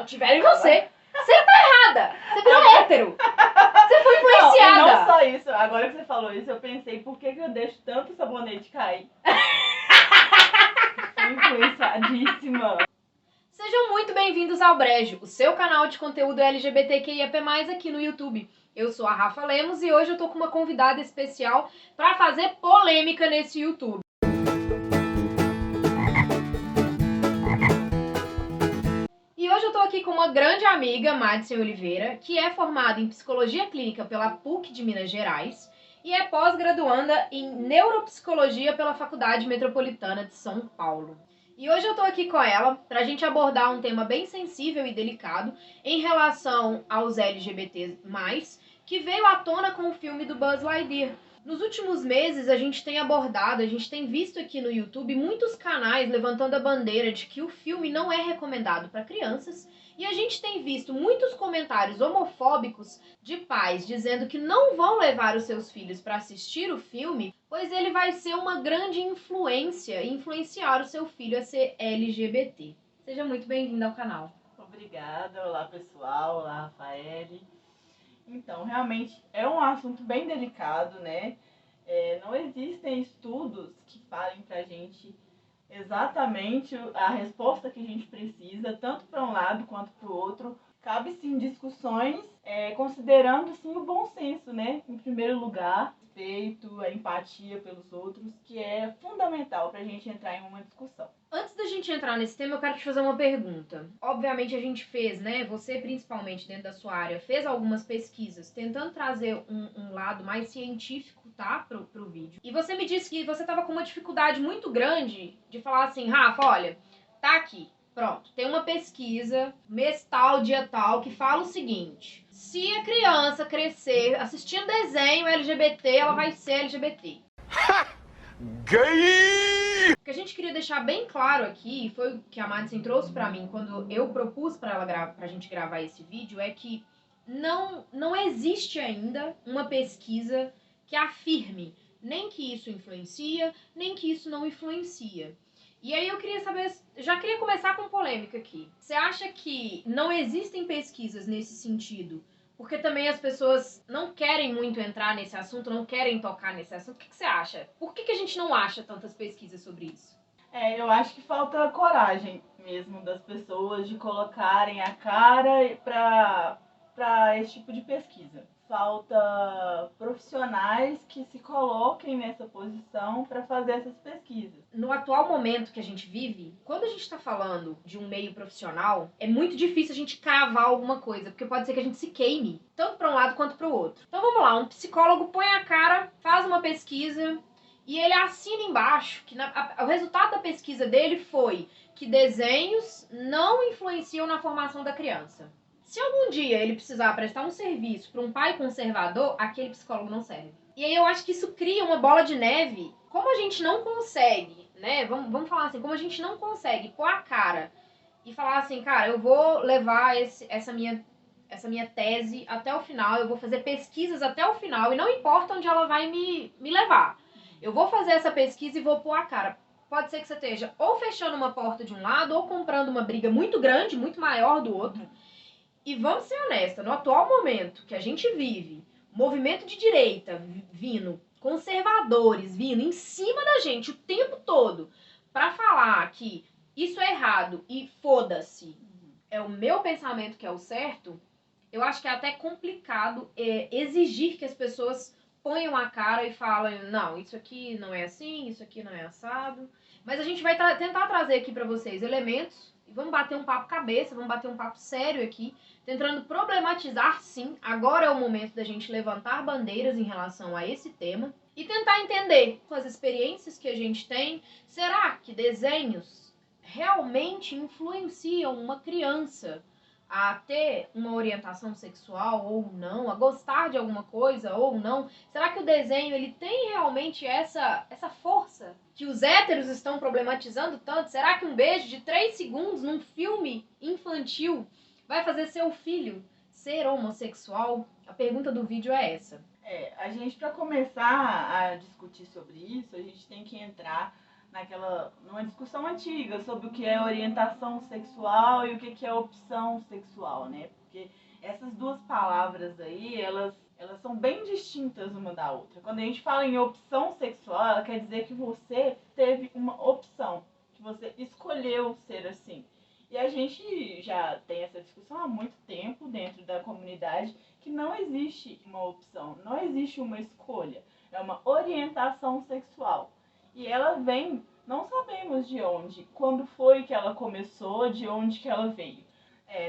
tiveram em você. Você tá errada. Você virou hétero. Você foi influenciada. Não, não só isso. Agora que você falou isso, eu pensei, por que eu deixo tanto sabonete cair? Fui influenciadíssima. Sejam muito bem-vindos ao Brejo, o seu canal de conteúdo LGBTQIAP+, aqui no YouTube. Eu sou a Rafa Lemos e hoje eu tô com uma convidada especial pra fazer polêmica nesse YouTube. E hoje eu tô aqui com uma grande amiga, Madison Oliveira, que é formada em Psicologia Clínica pela PUC de Minas Gerais e é pós-graduanda em Neuropsicologia pela Faculdade Metropolitana de São Paulo. E hoje eu tô aqui com ela pra gente abordar um tema bem sensível e delicado em relação aos LGBTs+, que veio à tona com o filme do Buzz Lightyear. Nos últimos meses a gente tem visto aqui no YouTube muitos canais levantando a bandeira de que o filme não é recomendado para crianças e a gente tem visto muitos comentários homofóbicos de pais dizendo que não vão levar os seus filhos para assistir o filme, pois ele vai ser uma grande influência e influenciar o seu filho a ser LGBT. Seja muito bem-vindo ao canal. Obrigada. Olá, pessoal. Olá, Rafaele. Então, realmente é um assunto bem delicado, né? Não existem estudos que falem pra gente exatamente a resposta que a gente precisa, tanto para um lado quanto para o outro. Cabe sim discussões, considerando sim o bom senso, né? Em primeiro lugar, respeito, a empatia pelos outros, que é fundamental para a gente entrar em uma discussão. Antes da gente entrar nesse tema, eu quero te fazer uma pergunta. Obviamente a gente fez, né? Você principalmente dentro da sua área, fez algumas pesquisas tentando trazer um lado mais científico, tá? Pro vídeo. E você me disse que você tava com uma dificuldade muito grande de falar assim, Rafa, olha, tá aqui. Pronto, tem uma pesquisa, mês tal, dia tal, que fala o seguinte: se a criança crescer assistindo desenho LGBT, ela vai ser LGBT. Gay! O que a gente queria deixar bem claro aqui, foi o que a Madison trouxe pra mim quando eu propus pra gente gravar esse vídeo, é que não existe ainda uma pesquisa que afirme nem que isso influencia, nem que isso não influencia. E aí eu queria saber, já queria começar com polêmica aqui. Você acha que não existem pesquisas nesse sentido? Porque também as pessoas não querem muito entrar nesse assunto, não querem tocar nesse assunto. O que você acha? Por que a gente não acha tantas pesquisas sobre isso? Eu acho que falta coragem mesmo das pessoas de colocarem a cara para esse tipo de pesquisa. Falta profissionais que se coloquem nessa posição para fazer essas pesquisas. No atual momento que a gente vive, quando a gente está falando de um meio profissional, é muito difícil a gente cravar alguma coisa, porque pode ser que a gente se queime, tanto para um lado quanto para o outro. Então vamos lá, um psicólogo põe a cara, faz uma pesquisa e ele assina embaixo que o resultado da pesquisa dele foi que desenhos não influenciam na formação da criança. Se algum dia ele precisar prestar um serviço para um pai conservador, aquele psicólogo não serve. E aí eu acho que isso cria uma bola de neve. Como a gente não consegue, né? Vamos falar assim, como a gente não consegue pôr a cara e falar assim, cara, eu vou levar essa minha tese até o final, eu vou fazer pesquisas até o final, e não importa onde ela vai me levar. Eu vou fazer essa pesquisa e vou pôr a cara. Pode ser que você esteja ou fechando uma porta de um lado, ou comprando uma briga muito grande, muito maior do outro. E vamos ser honestas, no atual momento que a gente vive, movimento de direita vindo, conservadores vindo em cima da gente o tempo todo para falar que isso é errado e foda-se, é o meu pensamento que é o certo, eu acho que é até complicado exigir que as pessoas ponham a cara e falem, não, isso aqui não é assim, isso aqui não é assado. Mas a gente vai tentar trazer aqui para vocês elementos e vamos bater um papo cabeça, vamos bater um papo sério aqui, tentando problematizar, sim. Agora é o momento da gente levantar bandeiras em relação a esse tema e tentar entender com as experiências que a gente tem, será que desenhos realmente influenciam uma criança a ter uma orientação sexual ou não, a gostar de alguma coisa ou não? Será que o desenho ele tem realmente essa força que os héteros estão problematizando tanto? Será que um beijo de 3 segundos num filme infantil vai fazer seu filho ser homossexual? A pergunta do vídeo é essa. A gente, para começar a discutir sobre isso, a gente tem que entrar numa discussão antiga sobre o que é orientação sexual e o que é opção sexual, né? Porque essas duas palavras aí, elas são bem distintas uma da outra. Quando a gente fala em opção sexual, ela quer dizer que você teve uma opção, que você escolheu ser assim. E a gente já tem essa discussão há muito tempo dentro da comunidade que não existe uma opção, não existe uma escolha, é uma orientação sexual. E ela vem, não sabemos de onde, quando foi que ela começou, de onde que ela veio.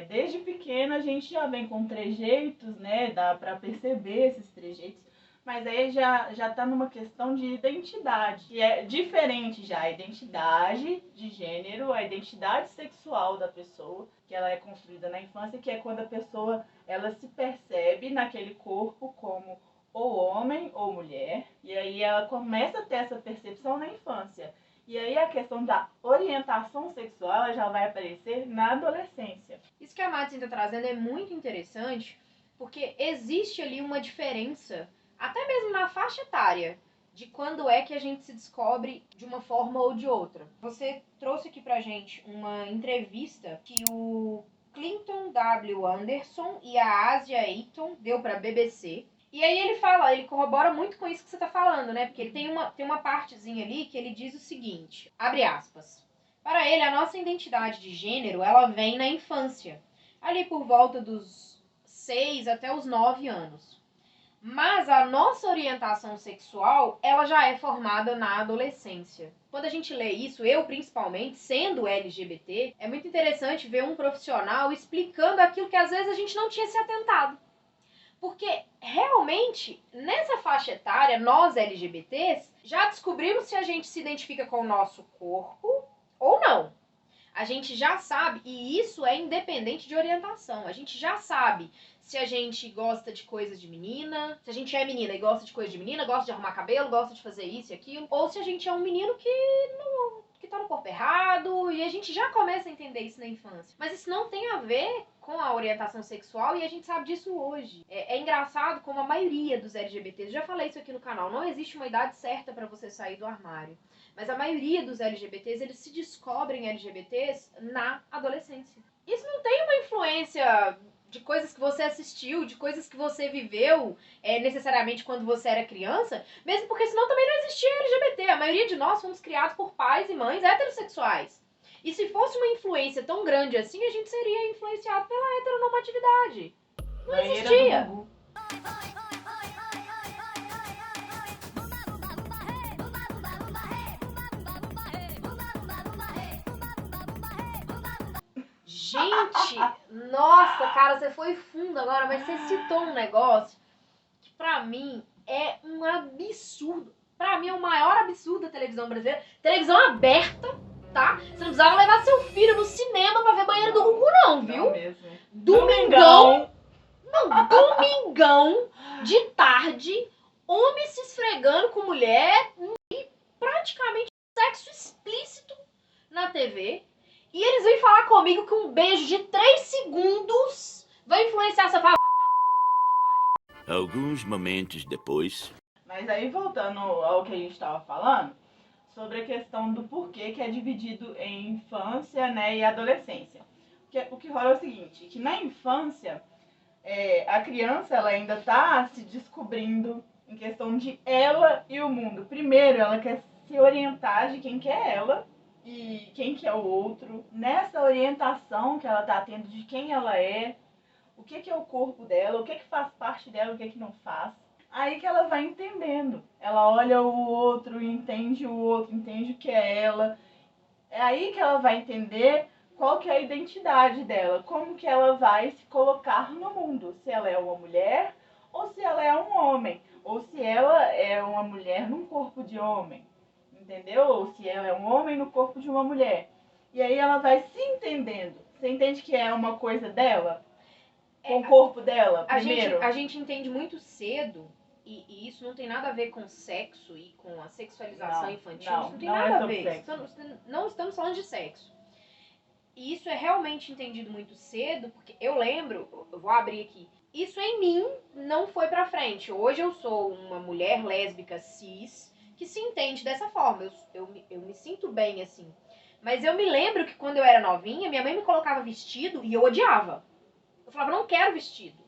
Desde pequena a gente já vem com trejeitos, né? Dá para perceber esses trejeitos, mas aí já tá numa questão de identidade, que é diferente já a identidade de gênero, a identidade sexual da pessoa, que ela é construída na infância, que é quando a pessoa ela se percebe naquele corpo como ou homem ou mulher, e aí ela começa a ter essa percepção na infância. E aí a questão da orientação sexual ela já vai aparecer na adolescência. Isso que a Madsen está trazendo é muito interessante, porque existe ali uma diferença, até mesmo na faixa etária, de quando é que a gente se descobre de uma forma ou de outra. Você trouxe aqui pra gente uma entrevista que o Clinton W. Anderson e a Asia Ayton deu pra BBC. E aí ele corrobora muito com isso que você tá falando, né? Porque ele tem uma partezinha ali que ele diz o seguinte, abre aspas. Para ele, a nossa identidade de gênero, ela vem na infância, ali por volta dos 6 até os 9 anos. Mas a nossa orientação sexual, ela já é formada na adolescência. Quando a gente lê isso, eu principalmente, sendo LGBT, é muito interessante ver um profissional explicando aquilo que às vezes a gente não tinha se atentado. Porque, realmente, nessa faixa etária, nós LGBTs, já descobrimos se a gente se identifica com o nosso corpo ou não. A gente já sabe, e isso é independente de orientação, a gente já sabe se a gente gosta de coisas de menina, se a gente é menina e gosta de coisa de menina, gosta de arrumar cabelo, gosta de fazer isso e aquilo, ou se a gente é um menino que tá no corpo errado, e a gente já começa a entender isso na infância. Mas isso não tem a ver com a orientação sexual e a gente sabe disso hoje. É engraçado como a maioria dos LGBTs, eu já falei isso aqui no canal, não existe uma idade certa para você sair do armário. Mas a maioria dos LGBTs, eles se descobrem LGBTs na adolescência. Isso não tem uma influência de coisas que você assistiu, de coisas que você viveu necessariamente quando você era criança, mesmo porque senão também não existia LGBT. A maioria de nós fomos criados por pais e mães heterossexuais. E se fosse uma influência tão grande assim, a gente seria influenciado pela heteronormatividade. Não existia. Gente, nossa, cara, você foi fundo agora, mas você citou um negócio que pra mim é um absurdo. Pra mim é o maior absurdo da televisão brasileira. Televisão aberta, tá? Você não precisava levar seu filho no cinema pra ver banheiro do Gugu, não, viu? Não mesmo. Domingão. Não, domingão de tarde, homem se esfregando com mulher e praticamente sexo explícito na TV. E eles vêm falar comigo que um beijo de 3 segundos vai influenciar essa fala. Alguns momentos depois. Mas aí, voltando ao que a gente estava falando, sobre a questão do porquê que é dividido em infância, né, e adolescência. O que rola é o seguinte, que na infância, a criança ela ainda está se descobrindo em questão de ela e o mundo. Primeiro, ela quer se orientar de quem que é ela e quem que é o outro. Nessa orientação que ela está tendo de quem ela é, o que é o corpo dela, o que faz parte dela, o que não faz. Aí que ela vai entendendo. Ela olha o outro, entende o outro, entende o que é ela. É aí que ela vai entender qual que é a identidade dela, como que ela vai se colocar no mundo. Se ela é uma mulher ou se ela é um homem. Ou se ela é uma mulher num corpo de homem. Entendeu? Ou se ela é um homem no corpo de uma mulher. E aí ela vai se entendendo. Você entende que é uma coisa dela? Com o corpo dela, primeiro? A gente entende muito cedo, e isso não tem nada a ver com sexo e com a sexualização infantil. Isso não tem nada a ver. Não estamos falando de sexo. E isso é realmente entendido muito cedo, porque eu lembro, eu vou abrir aqui, isso em mim não foi pra frente. Hoje eu sou uma mulher lésbica cis, que se entende dessa forma. Eu me sinto bem assim. Mas eu me lembro que quando eu era novinha, minha mãe me colocava vestido e eu odiava. Eu falava, não quero vestido.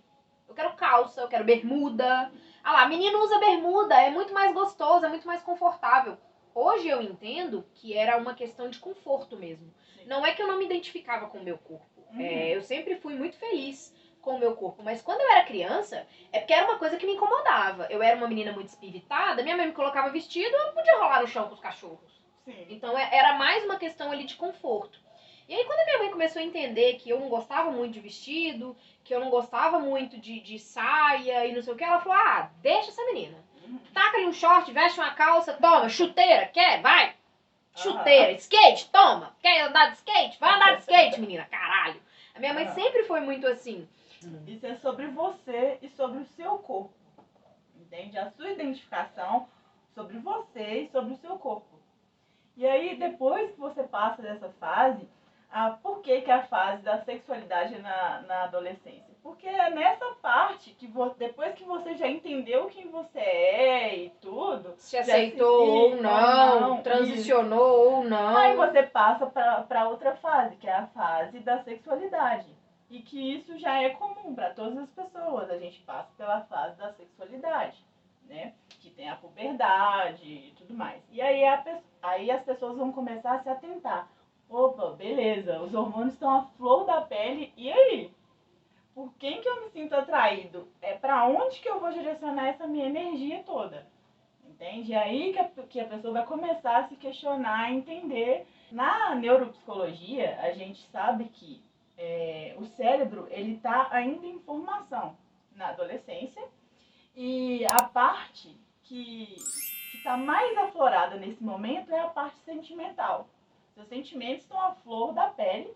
Eu quero calça, eu quero bermuda. Ah lá, menino usa bermuda, é muito mais gostoso, é muito mais confortável. Hoje eu entendo que era uma questão de conforto mesmo. Sim. Não é que eu não me identificava com o meu corpo. Eu sempre fui muito feliz com o meu corpo. Mas quando eu era criança, é porque era uma coisa que me incomodava. Eu era uma menina muito espiritada, minha mãe me colocava vestido, eu não podia rolar no chão com os cachorros. Sim. Então era mais uma questão ali de conforto. E aí quando a minha mãe começou a entender que eu não gostava muito de vestido, que eu não gostava muito de saia e não sei o que, ela falou, ah, deixa essa menina. Taca ali um short, veste uma calça, toma, chuteira, quer? Vai. Chuteira, skate, toma. Quer andar de skate? Vai andar de skate, menina, caralho. A minha mãe sempre foi muito assim. Isso é sobre você e sobre o seu corpo. Entende? A sua identificação sobre você e sobre o seu corpo. E aí, depois que você passa dessa fase, por que a fase da sexualidade na adolescência? Porque é nessa parte que depois que você já entendeu quem você é e tudo... Se aceitou ou não, transicionou ou não. Aí você passa para outra fase, que é a fase da sexualidade. E que isso já é comum para todas as pessoas. A gente passa pela fase da sexualidade, né? Que tem a puberdade e tudo mais. E aí, aí as pessoas vão começar a se atentar. Opa, beleza, os hormônios estão à flor da pele, e aí? Por quem que eu me sinto atraído? É para onde que eu vou direcionar essa minha energia toda? Entende? É aí que a pessoa vai começar a se questionar, a entender. Na neuropsicologia, a gente sabe que o cérebro ele está ainda em formação na adolescência, e a parte que está mais aflorada nesse momento é a parte sentimental. Seus sentimentos estão à flor da pele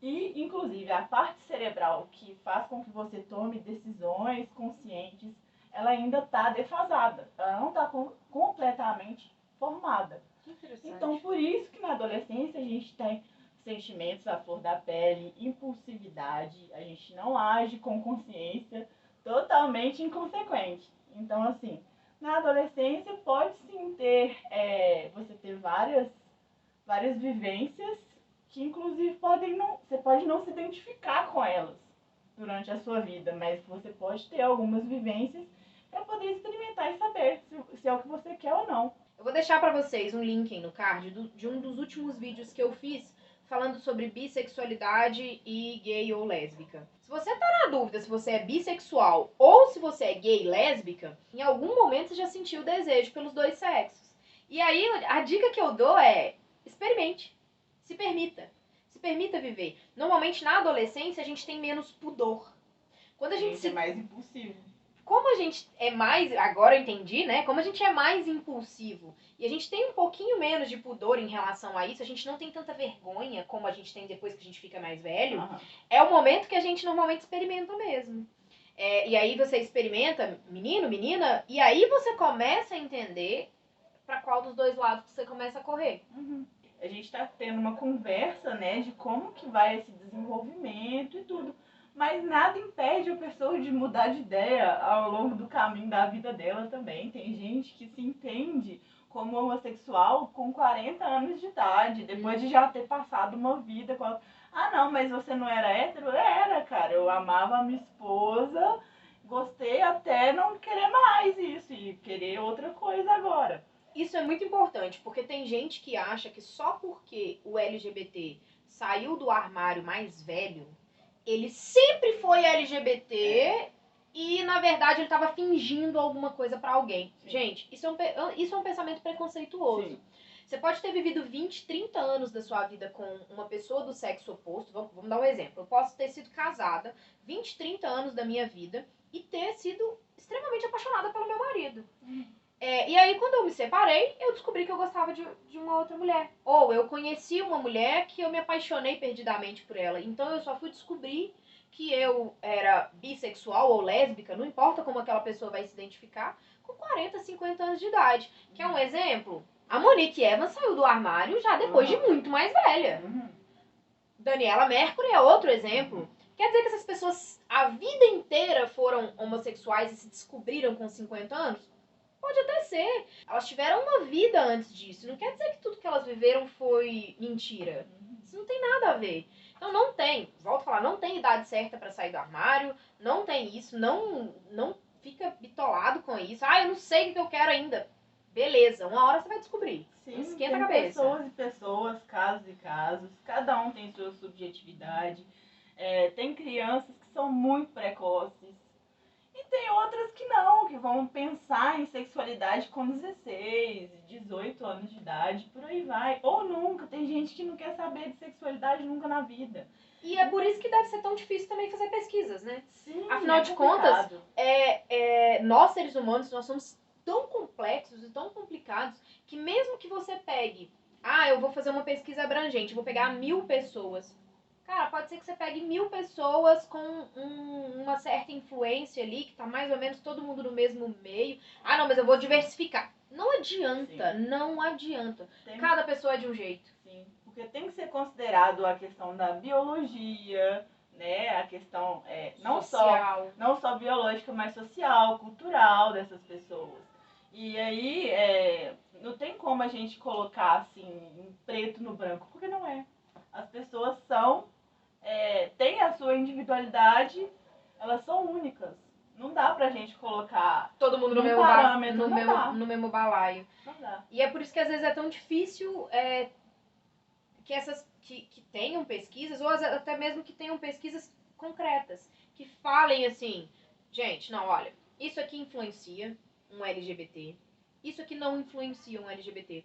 e, inclusive, a parte cerebral que faz com que você tome decisões conscientes, ela ainda está defasada, ela não está completamente formada. Então, por isso que na adolescência a gente tem sentimentos à flor da pele, impulsividade, a gente não age com consciência, totalmente inconsequente. Então, assim, na adolescência pode sim ter, você ter várias vivências que inclusive você pode não se identificar com elas durante a sua vida, mas você pode ter algumas vivências para poder experimentar e saber se é o que você quer ou não. Eu vou deixar pra vocês um link aí no card de um dos últimos vídeos que eu fiz falando sobre bissexualidade e gay ou lésbica. Se você tá na dúvida se você é bissexual ou se você é gay e lésbica, em algum momento você já sentiu desejo pelos dois sexos. E aí a dica que eu dou é: experimente, se permita. Se permita viver. Normalmente na adolescência a gente tem menos pudor. Quando a gente é mais impulsivo. Como a gente é mais, agora eu entendi, né? Como a gente é mais impulsivo e a gente tem um pouquinho menos de pudor em relação a isso, a gente não tem tanta vergonha como a gente tem depois que a gente fica mais velho, é o momento que a gente normalmente experimenta mesmo. E aí você experimenta, menino, menina, e aí você começa a entender pra qual dos dois lados você começa a correr. A gente tá tendo uma conversa, né, de como que vai esse desenvolvimento e tudo. Mas nada impede a pessoa de mudar de ideia ao longo do caminho da vida dela também. Tem gente que se entende como homossexual com 40 anos de idade, depois de já ter passado uma vida com a... Ah, não, mas você não era hétero? Era, cara. Eu amava a minha esposa, gostei até não querer mais isso e querer outra coisa agora. Isso é muito importante, porque tem gente que acha que só porque o LGBT saiu do armário mais velho, ele sempre foi LGBT e, na verdade, ele estava fingindo alguma coisa pra alguém. Sim. Gente, isso é um pensamento preconceituoso. Sim. Você pode ter vivido 20, 30 anos da sua vida com uma pessoa do sexo oposto. Vamos dar um exemplo. Eu posso ter sido casada 20, 30 anos da minha vida e ter sido extremamente apaixonada pelo meu marido. E aí, quando eu me separei, eu descobri que eu gostava de uma outra mulher. Ou eu conheci uma mulher que eu me apaixonei perdidamente por ela. Então, eu só fui descobrir que eu era bissexual ou lésbica, não importa como aquela pessoa vai se identificar, com 40, 50 anos de idade. Quer um exemplo? A Monique Evans saiu do armário já depois de muito mais velha. Daniela Mercury é outro exemplo. Quer dizer que essas pessoas a vida inteira foram homossexuais e se descobriram com 50 anos? Pode até ser. Elas tiveram uma vida antes disso. Não quer dizer que tudo que elas viveram foi mentira. Isso não tem nada a ver. Então não tem, volto a falar, não tem idade certa pra sair do armário, não tem isso, não fica bitolado com isso. Ah, eu não sei o que eu quero ainda. Beleza, uma hora você vai descobrir. Sim, Não esquenta tem a cabeça. pessoas e pessoas, casos e casos, cada um tem sua subjetividade. Tem crianças que são muito precoces e tem outras que não, que vão pensar em sexualidade com 16, 18 anos de idade, por aí vai. Ou nunca, tem gente que não quer saber de sexualidade nunca na vida. E é por isso que deve ser tão difícil também fazer pesquisas, né? Sim, Afinal de contas, nós seres humanos, nós somos tão complexos e tão complicados que mesmo que você pegue, eu vou fazer uma pesquisa abrangente, vou pegar 1000 pessoas. Cara, pode ser que você pegue 1000 pessoas com uma certa influência ali, que tá mais ou menos todo mundo no mesmo meio. Ah, não, mas eu vou diversificar. Não adianta, não adianta. Cada pessoa é de um jeito. Sim, porque tem que ser considerado a questão da biologia, né? A questão não só biológica, mas social, cultural dessas pessoas. E aí não tem como a gente colocar assim, em preto no branco, porque não é. As pessoas têm a sua individualidade, elas são únicas. Não dá pra gente colocar todo mundo no mesmo parâmetro, no mesmo balaio. Não dá. E é por isso que às vezes é tão difícil que essas que tenham pesquisas, ou até mesmo que tenham pesquisas concretas, que falem assim, gente, não, olha, isso aqui influencia um LGBT, isso aqui não influencia um LGBT.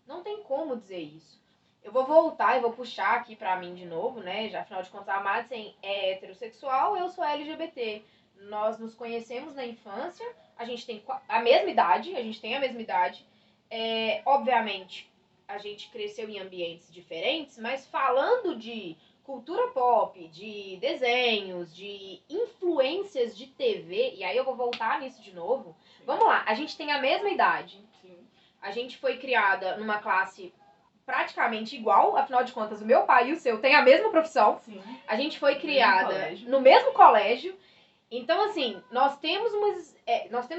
Não tem como dizer isso. Eu vou voltar e vou puxar aqui pra mim de novo, né? Já afinal de contas, a Madsen é heterossexual, eu sou LGBT. Nós nos conhecemos na infância, a gente tem a mesma idade, obviamente, a gente cresceu em ambientes diferentes, mas falando de cultura pop, de desenhos, de influências de TV, e aí eu vou voltar nisso de novo. Sim. Vamos lá, a gente tem a mesma idade. Sim. A gente foi criada numa classe praticamente igual, afinal de contas, o meu pai e o seu têm a mesma profissão. Sim. A gente foi criada no mesmo colégio. Então, assim, nós temos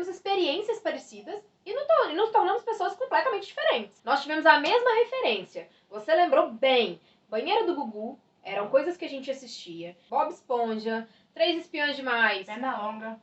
experiências parecidas e nos tornamos pessoas completamente diferentes. Nós tivemos a mesma referência. Você lembrou bem. Banheiro do Gugu, eram coisas que a gente assistia. Bob Esponja, Três Espiãs Demais.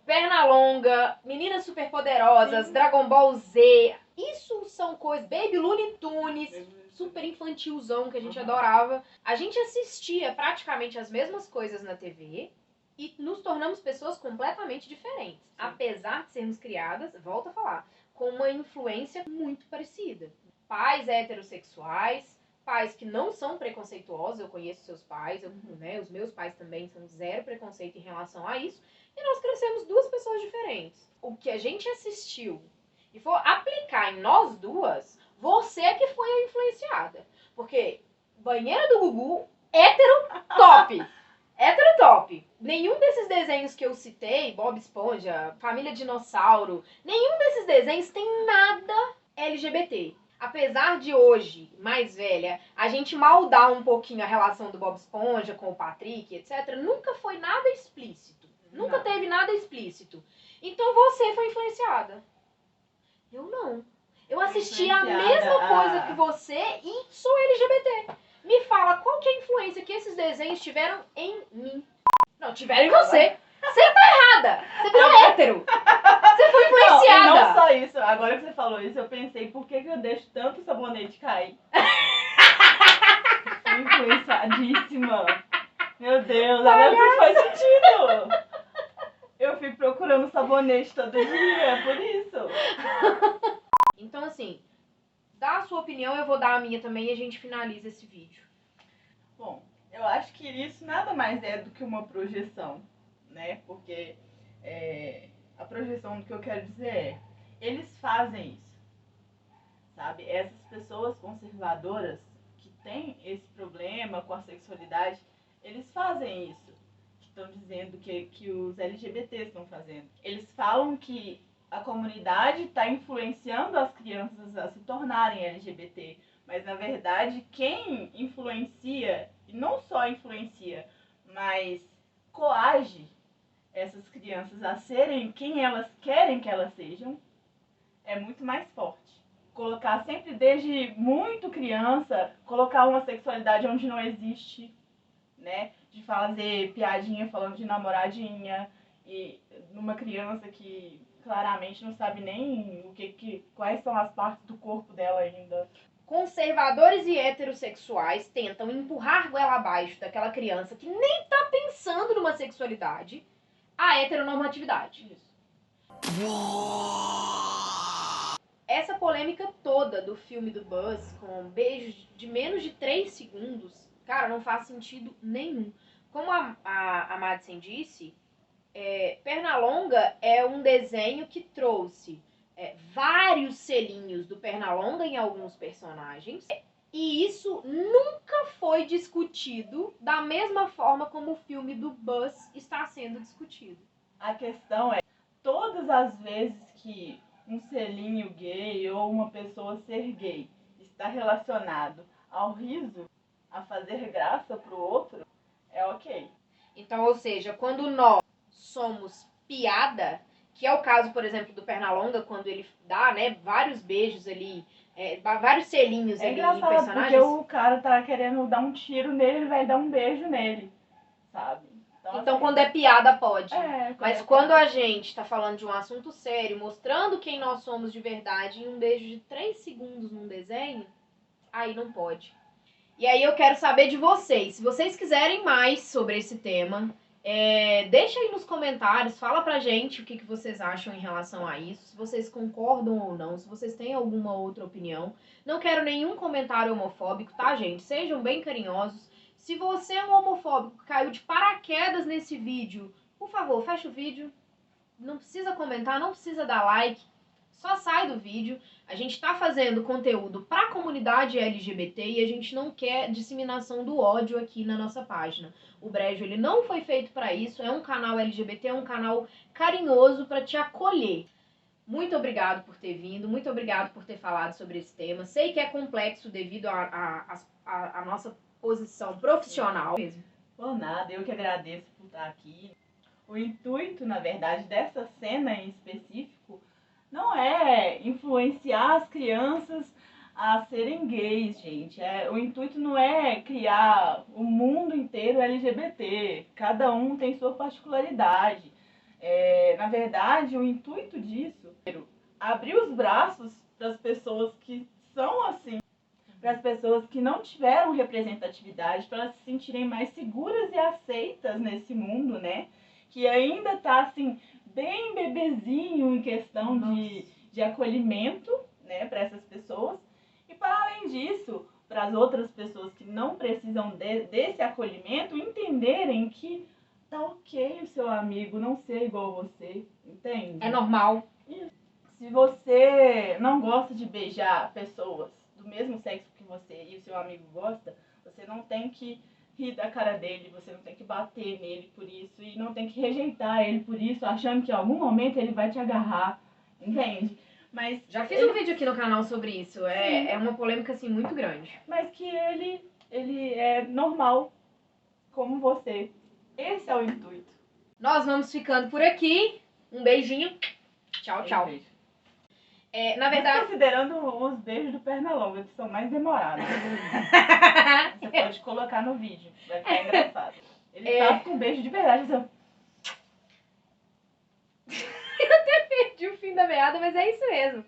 Perna Longa, Meninas Superpoderosas, sim. Dragon Ball Z. Isso são coisas... Baby Looney Tunes, super infantilzão que a gente adorava. A gente assistia praticamente as mesmas coisas na TV... E nos tornamos pessoas completamente diferentes. Sim. Apesar de sermos criadas, volto a falar, com uma influência muito parecida. Pais heterossexuais, pais que não são preconceituosos, eu conheço seus pais, os meus pais também são zero preconceito em relação a isso. E nós crescemos duas pessoas diferentes. O que a gente assistiu e for aplicar em nós duas, você é que foi a influenciada. Porque Banheira do Gugu, hétero top! Hétero top. Nenhum desses desenhos que eu citei, Bob Esponja, Família Dinossauro, nenhum desses desenhos tem nada LGBT. Apesar de hoje, mais velha, a gente maldar um pouquinho a relação do Bob Esponja com o Patrick, etc., nunca foi nada explícito. Nunca teve nada explícito. Então você foi influenciada. Eu não. Eu assisti a mesma coisa que você e sou LGBT. Me fala, qual que é a influência que esses desenhos tiveram em mim? Não, tiveram em você. Você tá errada. Você virou hétero. Você foi influenciada. Não, não só isso. Agora que você falou isso, eu pensei, por que eu deixo tanto sabonete cair? Fui influenciadíssima. Meu Deus, agora tudo faz sentido. Eu fico procurando sabonete todo dia, é por isso. Então, assim... Dá a sua opinião, eu vou dar a minha também e a gente finaliza esse vídeo. Bom, eu acho que isso nada mais é do que uma projeção, né? Porque a projeção do que eu quero dizer eles fazem isso, sabe? Essas pessoas conservadoras que têm esse problema com a sexualidade, eles fazem isso. Estão dizendo que os LGBTs estão fazendo. Eles falam que a comunidade está influenciando as crianças a se tornarem LGBT. Mas, na verdade, quem influencia, e não só influencia, mas coage essas crianças a serem quem elas querem que elas sejam, é muito mais forte. Colocar sempre desde muito criança, colocar uma sexualidade onde não existe, né? De fazer piadinha falando de namoradinha e numa criança que claramente não sabe nem quais são as partes do corpo dela ainda. Conservadores e heterossexuais tentam empurrar goela abaixo daquela criança que nem tá pensando numa sexualidade a heteronormatividade. Isso. Essa polêmica toda do filme do Buzz, com beijos de menos de 3 segundos, cara, não faz sentido nenhum. Como a Madsen disse, Pernalonga é um desenho que trouxe vários selinhos do Pernalonga em alguns personagens. E isso nunca foi discutido da mesma forma como o filme do Buzz está sendo discutido. A questão é, todas as vezes que um selinho gay ou uma pessoa ser gay está relacionado ao riso, a fazer graça pro outro, é ok. Então, ou seja, quando nós somos piada, que é o caso, por exemplo, do Pernalonga, quando ele dá, né, vários beijos ali, vários selinhos ali em engraçado personagens. porque o cara tá querendo dar um tiro nele, ele vai dar um beijo nele, sabe? Então, assim, quando é piada, pode. Mas é quando a gente tá falando de um assunto sério, mostrando quem nós somos de verdade, em um beijo de 3 segundos num desenho, aí não pode. E aí eu quero saber de vocês. Se vocês quiserem mais sobre esse tema, deixa aí nos comentários, fala pra gente o que vocês acham em relação a isso, se vocês concordam ou não, se vocês têm alguma outra opinião. Não quero nenhum comentário homofóbico, tá, gente? Sejam bem carinhosos. Se você é um homofóbico que caiu de paraquedas nesse vídeo, por favor, fecha o vídeo. Não precisa comentar, não precisa dar like. Só sai do vídeo. A gente está fazendo conteúdo para a comunidade LGBT e a gente não quer disseminação do ódio aqui na nossa página. O Brejo ele não foi feito para isso, é um canal LGBT, é um canal carinhoso para te acolher. Muito obrigado por ter vindo, muito obrigado por ter falado sobre esse tema. Sei que é complexo devido à nossa posição profissional mesmo. Por nada, eu que agradeço por estar aqui. O intuito, na verdade, dessa cena em específico não é influenciar as crianças a serem gays, gente. O intuito não é criar o mundo inteiro LGBT. Cada um tem sua particularidade. Na verdade, o intuito disso é abrir os braços para as pessoas que são assim, para as pessoas que não tiveram representatividade, para elas se sentirem mais seguras e aceitas nesse mundo, né? Que ainda tá assim, bem bebezinho em questão de acolhimento, né, para essas pessoas. E para além disso, para as outras pessoas que não precisam desse acolhimento, entenderem que tá ok o seu amigo não ser igual a você, entende? É normal. Isso. Se você não gosta de beijar pessoas do mesmo sexo que você e o seu amigo gosta, você não tem que rir da cara dele, você não tem que bater nele por isso e não tem que rejeitar ele por isso, achando que em algum momento ele vai te agarrar, entende? Mas já fiz um vídeo aqui no canal sobre isso, é uma polêmica assim muito grande. Mas que ele é normal, como você. Esse é o intuito. Nós vamos ficando por aqui. Um beijinho. Tchau, tchau. Beijo. Na verdade... Considerando os beijos do Pernalonga, que são mais demorados. Você pode colocar no vídeo, vai ficar engraçado. Ele tá com um beijo de verdade. Assim. Eu até perdi o fim da meada, mas é isso mesmo.